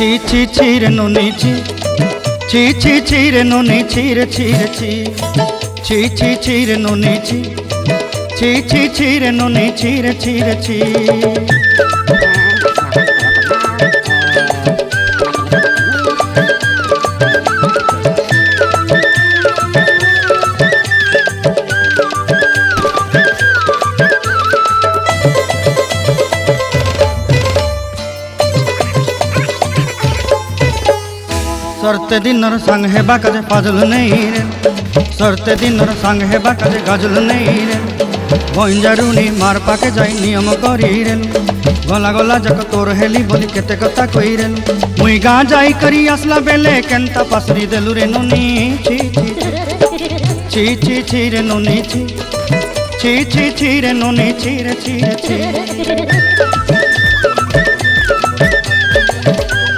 ছি ছি ছি রে নুনি ছি ছি ছি ছি রে নুনি ছি রে ছি রে ছি ছি ছি ছি রে নুনি ছি ছি ছি ছি রে নুনি ছি রে ছি রে ছি। सरते दिनर संग हेबा काजे फाजल नहीं रे सरते दिनर संग हेबा काजे गाजल नहीं रे भंजारुनी मार पाके जाई नियम करी रे गला गला जक तोर हेली बोली केते कथा कही रे मुई गा जाई करी आसला बेले केंता पासरी देलु रे नुनी छी छी छी छी रे नुनी छी छी छी छी रे नुनी छी रे छी रे छी।